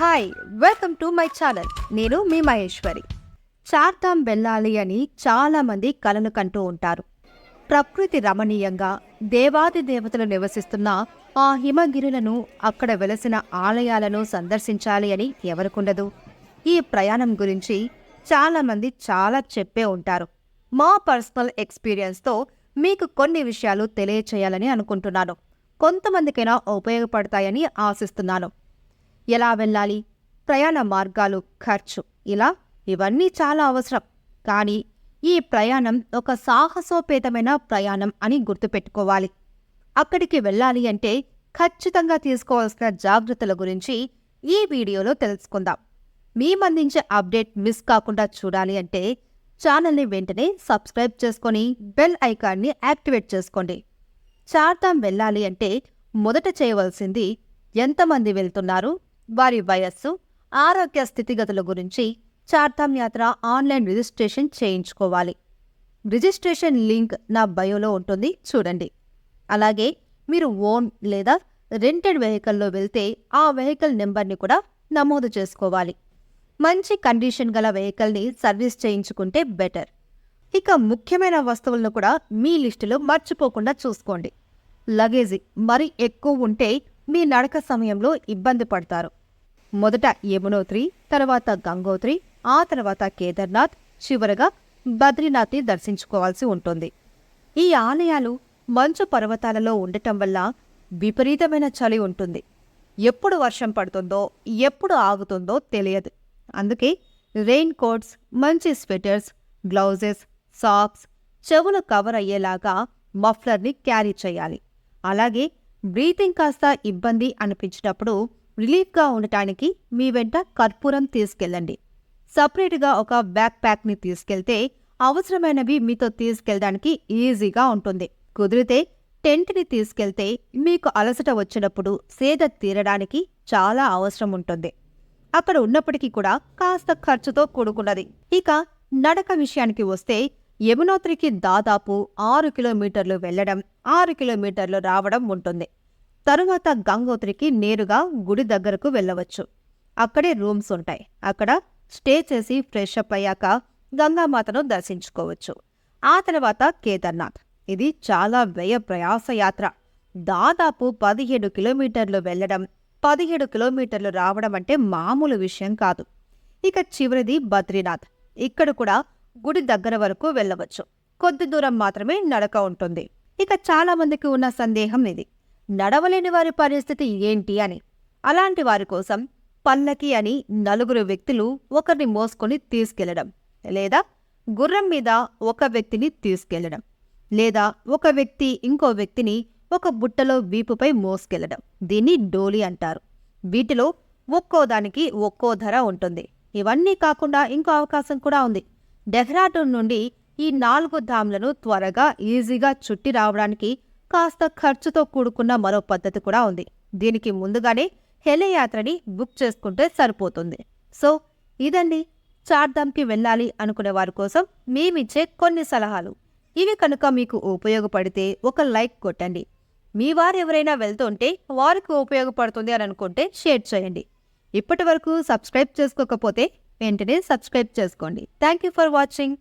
Hi, welcome to my channel. నేను మీ మహేశ్వరి. చార్ధామ్ వెళ్ళాలి అని చాలామంది కలలు కంటూ ఉంటారు. ప్రకృతి రమణీయంగా దేవాది దేవతలు నివసిస్తున్న ఆ హిమగిరులను, అక్కడ వెలసిన ఆలయాలను సందర్శించాలి అని ఎవరికుండదు? ఈ ప్రయాణం గురించి చాలామంది చాలా చెప్పే ఉంటారు. మా పర్సనల్ ఎక్స్పీరియన్స్తో మీకు కొన్ని విషయాలు తెలియచేయాలని అనుకుంటున్నాను. కొంతమందికైనా ఉపయోగపడతాయని ఆశిస్తున్నాను. ఎలా వెళ్ళాలి, ప్రయాణ మార్గాలు, ఖర్చు, ఇవన్నీ చాలా అవసరం. కానీ ఈ ప్రయాణం ఒక సాహసోపేతమైన ప్రయాణం అని గుర్తుపెట్టుకోవాలి. అక్కడికి వెళ్ళాలి అంటే ఖచ్చితంగా తీసుకోవాల్సిన జాగ్రత్తల గురించి ఈ వీడియోలో తెలుసుకుందాం. మేమందించే అప్డేట్ మిస్ కాకుండా చూడాలి అంటే ఛానల్ని వెంటనే సబ్స్క్రైబ్ చేసుకొని బెల్ ఐకాన్ని యాక్టివేట్ చేసుకోండి. చార్ధామ్ వెళ్ళాలి అంటే మొదట చేయవలసింది ఎంతమంది వెళ్తున్నారు, వారి వయస్సు, ఆరోగ్య స్థితిగతుల గురించి చార్ధామ్ యాత్ర ఆన్లైన్ రిజిస్ట్రేషన్ చేయించుకోవాలి. రిజిస్ట్రేషన్ లింక్ నా బయోలో ఉంటుంది, చూడండి. అలాగే మీరు ఓన్ లేదా రెంటెడ్ వెహికల్లో వెళ్తే ఆ వెహికల్ నెంబర్ని కూడా నమోదు చేసుకోవాలి. మంచి కండిషన్ గల వెహికల్ని సర్వీస్ చేయించుకుంటే బెటర్. ఇక ముఖ్యమైన వస్తువులను కూడా మీ లిస్టులో మర్చిపోకుండా చూసుకోండి. లగేజీ మరి ఎక్కువ ఉంటే మీ నడక సమయంలో ఇబ్బంది పడతారు. మొదట యమునోత్రి, తర్వాత గంగోత్రి, ఆ తర్వాత కేదార్నాథ్, చివరగా బద్రీనాథ్ని దర్శించుకోవాల్సి ఉంటుంది. ఈ ఆలయాలు మంచు పర్వతాలలో ఉండటం వల్ల విపరీతమైన చలి ఉంటుంది. ఎప్పుడు వర్షం పడుతుందో, ఎప్పుడు ఆగుతుందో తెలియదు. అందుకే రెయిన్ కోట్స్, మంచి స్వెటర్స్, గ్లౌజెస్, సాక్స్, చెవులు కవర్ అయ్యేలాగా మఫ్లర్ని క్యారీ చేయాలి. అలాగే బ్రీతింగ్ కాస్త ఇబ్బంది అనిపించినప్పుడు రిలీఫ్గా ఉండటానికి మీ వెంట కర్పూరం తీసుకెళ్ళండి. సపరేట్గా ఒక బ్యాక్ ప్యాక్ని తీసుకెళ్తే అవసరమైనవి మీతో తీసుకెళ్ళడానికి ఈజీగా ఉంటుంది. కుదిరితే టెంట్ని తీసుకెళ్తే మీకు అలసట వచ్చినప్పుడు సేద తీరడానికి చాలా అవసరం ఉంటుంది. అక్కడ ఉన్నప్పటికీ కూడా కాస్త ఖర్చుతో కూడుకున్నది. ఇక నడక విషయానికి వస్తే యమునోత్రికి దాదాపు 6 కిలోమీటర్లు వెళ్లడం, 6 కిలోమీటర్లు రావడం ఉంటుంది. తరువాత గంగోత్రికి నేరుగా గుడి దగ్గరకు వెళ్ళవచ్చు. అక్కడే రూమ్స్ ఉంటాయి. అక్కడ స్టే చేసి ఫ్రెష్ అప్ అయ్యాక గంగామాతను దర్శించుకోవచ్చు. ఆ తర్వాత కేదార్నాథ్. ఇది చాలా వ్యయ ప్రయాస యాత్ర. దాదాపు 17 కిలోమీటర్లు వెళ్లడం, 17 కిలోమీటర్లు రావడం అంటే మామూలు విషయం కాదు. ఇక చివరిది బద్రీనాథ్. ఇక్కడ కూడా గుడి దగ్గర వరకు వెళ్ళవచ్చు. కొద్ది దూరం మాత్రమే నడక ఉంటుంది. ఇక చాలా మందికి ఉన్న సందేహం ఇది, నడవలేని వారి పరిస్థితి ఏంటి అని. అలాంటి వారి కోసం పల్లకి అని 4 వ్యక్తులు ఒకరిని మోసుకొని తీసుకెళ్లడం, లేదా గుర్రం మీద ఒక వ్యక్తిని తీసుకెళ్లడం, లేదా ఒక వ్యక్తి ఇంకో వ్యక్తిని ఒక బుట్టలో వీపుపై మోసుకెళ్లడం, దీన్ని డోలీ అంటారు. వీటిలో ఒక్కో దానికి ఒక్కో ధర ఉంటుంది. ఇవన్నీ కాకుండా ఇంకో అవకాశం కూడా ఉంది. డెహ్రాడూన్ నుండి ఈ 4 ధామ్లను త్వరగా ఈజీగా చుట్టి రావడానికి కాస్త ఖర్చుతో కూడుకున్న మరో పద్ధతి కూడా ఉంది. దీనికి ముందుగానే హెలియాత్రని బుక్ చేసుకుంటే సరిపోతుంది. సో ఇదండి చార్ధామ్కి వెళ్ళాలి అనుకునే వారి కోసం మేమిచ్చే కొన్ని సలహాలు. ఇవి కనుక మీకు ఉపయోగపడితే ఒక లైక్ కొట్టండి. మీ వారు ఎవరైనా వెళ్తుంటే వారికి ఉపయోగపడుతుంది అని అనుకుంటే షేర్ చేయండి. ఇప్పటి వరకు సబ్స్క్రైబ్ చేసుకోకపోతే వెంటనే సబ్స్క్రైబ్ చేసుకోండి. Thank you for watching.